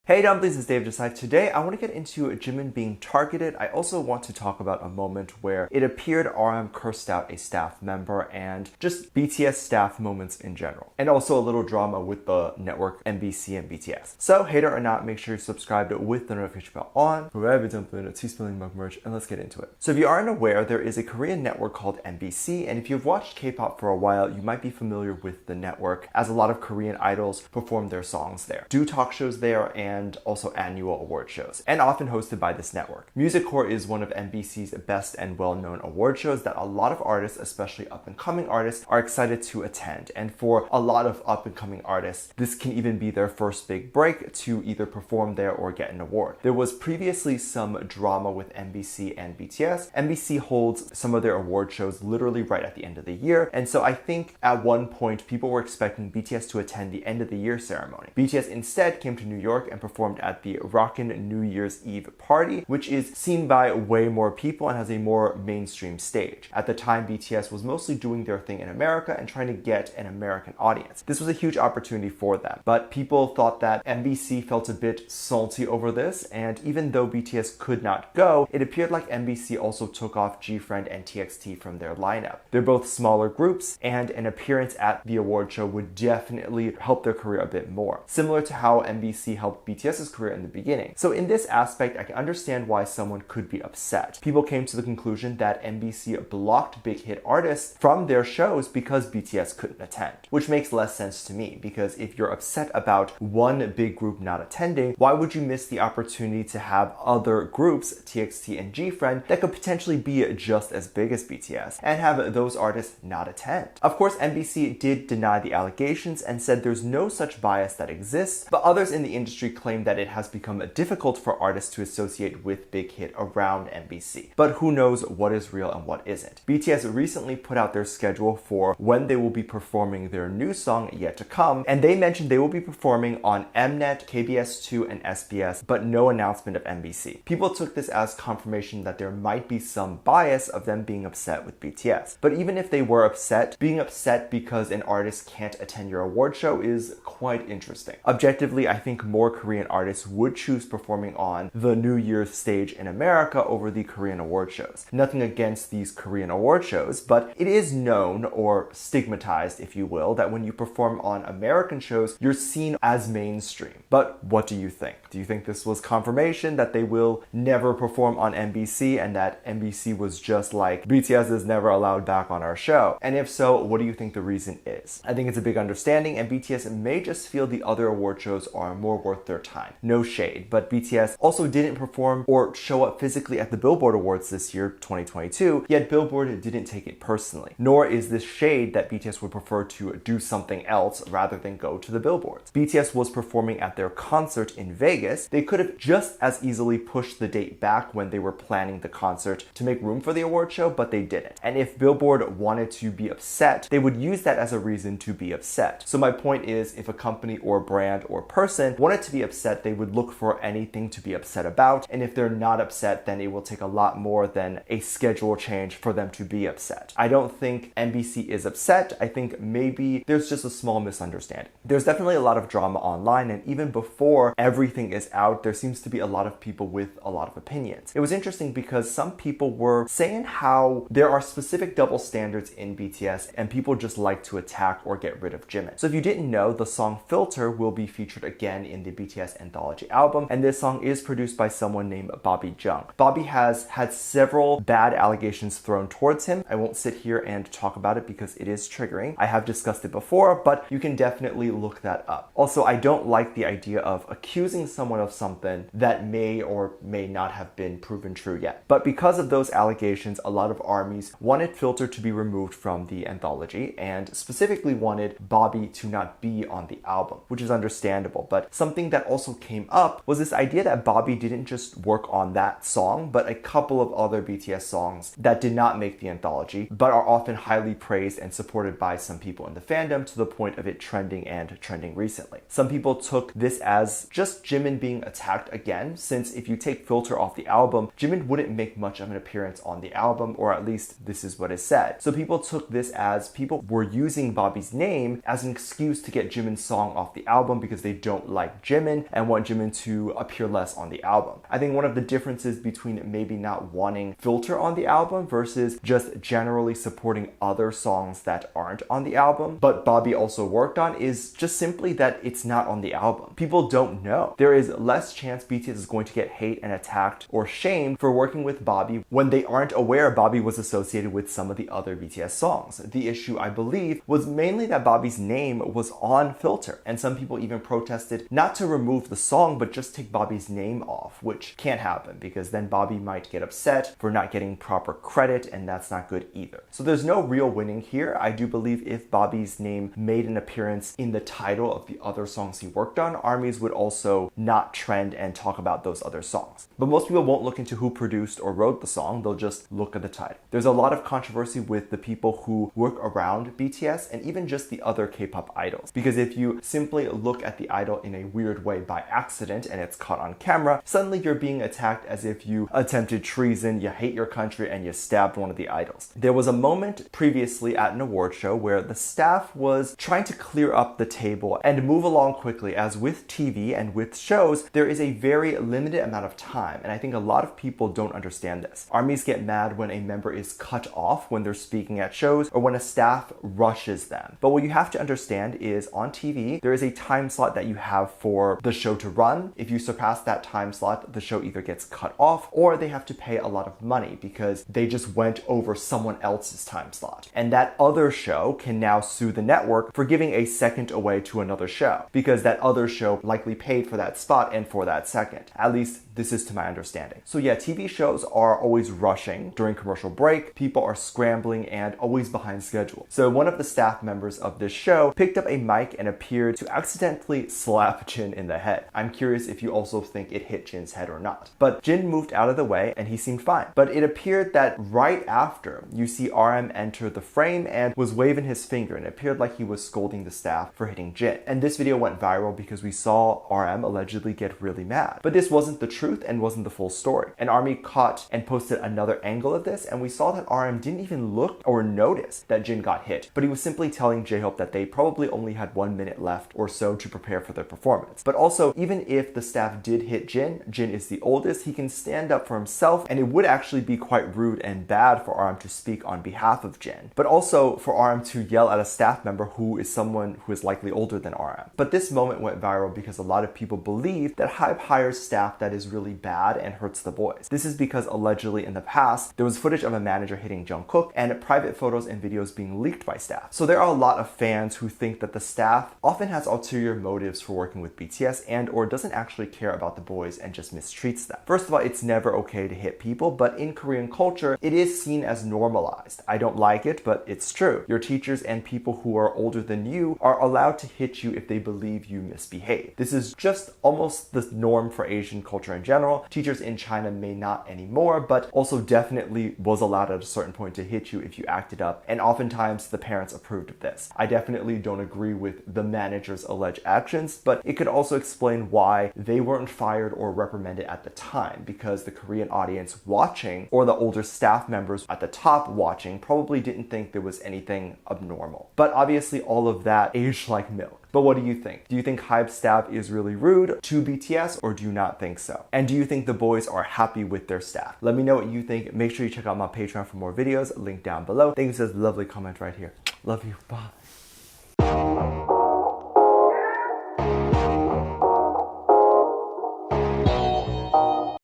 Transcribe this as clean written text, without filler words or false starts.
Hey dumplings, it's Dave Desai. Today I want to get into Jimin being targeted. I also want to talk about a moment where it appeared RM cursed out a staff member and just BTS staff moments in general. And also a little drama with the network MBC and BTS. So hater or not, make sure you're subscribed with the notification bell on. Forever dumpling, T-spelling mug merch, and let's get into it. So if you aren't aware, there is a Korean network called MBC, and if you've watched K-pop for a while, you might be familiar with the network as a lot of Korean idols perform their songs there. Do talk shows there and also annual award shows, and often hosted by this network. Music Core is one of MBC's best and well-known award shows that a lot of artists, especially up-and-coming artists, are excited to attend. And for a lot of up-and-coming artists, this can even be their first big break to either perform there or get an award. There was previously some drama with MBC and BTS. MBC holds some of their award shows literally right at the end of the year, and so I think at one point people were expecting BTS to attend the end of the year ceremony. BTS instead came to New York and performed at the Rockin' New Year's Eve party, which is seen by way more people and has a more mainstream stage. At the time, BTS was mostly doing their thing in America and trying to get an American audience. This was a huge opportunity for them, but people thought that MBC felt a bit salty over this, and even though BTS could not go, it appeared like MBC also took off GFriend and TXT from their lineup. They're both smaller groups, and an appearance at the award show would definitely help their career a bit more, similar to how MBC helped BTS's career in the beginning. So in this aspect, I can understand why someone could be upset. People came to the conclusion that MBC blocked big hit artists from their shows because BTS couldn't attend, which makes less sense to me, because if you're upset about one big group not attending, why would you miss the opportunity to have other groups, TXT and GFriend, that could potentially be just as big as BTS and have those artists not attend? Of course, MBC did deny the allegations and said there's no such bias that exists, but others in the industry claim that it has become difficult for artists to associate with big hit around MBC. But who knows what is real and what isn't. BTS recently put out their schedule for when they will be performing their new song Yet to Come, and they mentioned they will be performing on Mnet, KBS2, and SBS, but no announcement of MBC. People took this as confirmation that there might be some bias of them being upset with BTS. But even if they were upset, being upset because an artist can't attend your award show is quite interesting. Objectively, I think more Korean artists would choose performing on the New Year's stage in America over the Korean award shows. Nothing against these Korean award shows, but it is known, or stigmatized if you will, that when you perform on American shows, you're seen as mainstream. But what do you think? Do you think this was confirmation that they will never perform on MBC and that MBC was just like, BTS is never allowed back on our show? And if so, what do you think the reason is? I think it's a big understanding, and BTS may just feel the other award shows are more worth their time. No shade, but BTS also didn't perform or show up physically at the Billboard Awards this year, 2022, yet Billboard didn't take it personally. Nor is this shade that BTS would prefer to do something else rather than go to the billboards. BTS was performing at their concert in Vegas. They could have just as easily pushed the date back when they were planning the concert to make room for the award show, but they didn't. And if Billboard wanted to be upset, they would use that as a reason to be upset. So my point is, if a company or brand or person wanted to be upset, they would look for anything to be upset about, and if they're not upset, then it will take a lot more than a schedule change for them to be upset. I don't think MBC is upset. I think maybe there's just a small misunderstanding. There's definitely a lot of drama online, and even before everything is out, there seems to be a lot of people with a lot of opinions. It was interesting because some people were saying how there are specific double standards in BTS and people just like to attack or get rid of Jimin. So if you didn't know, the song Filter will be featured again in the BTS Anthology album, and this song is produced by someone named Bobby Jung. Bobby has had several bad allegations thrown towards him. I won't sit here and talk about it because it is triggering. I have discussed it before, but you can definitely look that up. Also, I don't like the idea of accusing someone of something that may or may not have been proven true yet. But because of those allegations, a lot of ARMYs wanted Filter to be removed from the anthology, and specifically wanted Bobby to not be on the album, which is understandable. But something that also came up was this idea that Bobby didn't just work on that song, but a couple of other BTS songs that did not make the anthology, but are often highly praised and supported by some people in the fandom to the point of it trending and trending recently. Some people took this as just Jimin being attacked again, since if you take Filter off the album, Jimin wouldn't make much of an appearance on the album, or at least this is what is said. So people took this as people were using Bobby's name as an excuse to get Jimin's song off the album because they don't like Jimin, Jimin and want Jimin to appear less on the album. I think one of the differences between maybe not wanting Filter on the album versus just generally supporting other songs that aren't on the album, but Bobby also worked on, is just simply that it's not on the album. People don't know. There is less chance BTS is going to get hate and attacked or shamed for working with Bobby when they aren't aware Bobby was associated with some of the other BTS songs. The issue, I believe, was mainly that Bobby's name was on Filter, and some people even protested not to remove the song but just take Bobby's name off, which can't happen because then Bobby might get upset for not getting proper credit, and that's not good either. So there's no real winning here. I do believe if Bobby's name made an appearance in the title of the other songs he worked on, ARMYs would also not trend and talk about those other songs. But most people won't look into who produced or wrote the song, they'll just look at the title. There's a lot of controversy with the people who work around BTS and even just the other K-pop idols. Because if you simply look at the idol in a weird way by accident and it's caught on camera, suddenly you're being attacked as if you attempted treason, you hate your country, and you stabbed one of the idols. There was a moment previously at an award show where the staff was trying to clear up the table and move along quickly, as with TV and with shows, there is a very limited amount of time, and I think a lot of people don't understand this. ARMYs get mad when a member is cut off when they're speaking at shows or when a staff rushes them. But what you have to understand is on TV, there is a time slot that you have for the show to run. If you surpass that time slot, the show either gets cut off or they have to pay a lot of money because they just went over someone else's time slot. And that other show can now sue the network for giving a second away to another show because that other show likely paid for that spot and for that second. At least this is to my understanding. So yeah, TV shows are always rushing during commercial break. People are scrambling and always behind schedule. So one of the staff members of this show picked up a mic and appeared to accidentally slap Jin in the head. I'm curious if you also think it hit Jin's head or not. But Jin moved out of the way and he seemed fine. But it appeared that right after, you see RM enter the frame and was waving his finger, and it appeared like he was scolding the staff for hitting Jin. And this video went viral because we saw RM allegedly get really mad. But this wasn't the truth and wasn't the full story. And ARMY caught and posted another angle of this, and we saw that RM didn't even look or notice that Jin got hit, but he was simply telling J-Hope that they probably only had 1 minute left or so to prepare for their performance. But also, even if the staff did hit Jin, Jin is the oldest, he can stand up for himself, and it would actually be quite rude and bad for RM to speak on behalf of Jin, but also for RM to yell at a staff member who is someone who is likely older than RM. But this moment went viral because a lot of people believe that HYBE hires staff that is really bad and hurts the boys. This is because allegedly in the past, there was footage of a manager hitting Jungkook and private photos and videos being leaked by staff. So there are a lot of fans who think that the staff often has ulterior motives for working with BTS and or doesn't actually care about the boys and just mistreats them. First of all, it's never okay to hit people, but in Korean culture, it is seen as normalized. I don't like it, but it's true. Your teachers and people who are older than you are allowed to hit you if they believe you misbehave. This is just almost the norm for Asian culture in general. Teachers in China may not anymore, but also definitely was allowed at a certain point to hit you if you acted up, and oftentimes the parents approved of this. I definitely don't agree with the manager's alleged actions, but it could also explain why they weren't fired or reprimanded at the time, because the Korean audience watching or the older staff members at the top watching probably didn't think there was anything abnormal. But obviously all of that aged like milk. But what do you think? Do you think HYBE staff is really rude to BTS, or do you not think so? And do you think the boys are happy with their staff? Let me know what you think. Make sure you check out my Patreon for more videos, link down below. Thank you for this lovely comment right here. Love you, bye.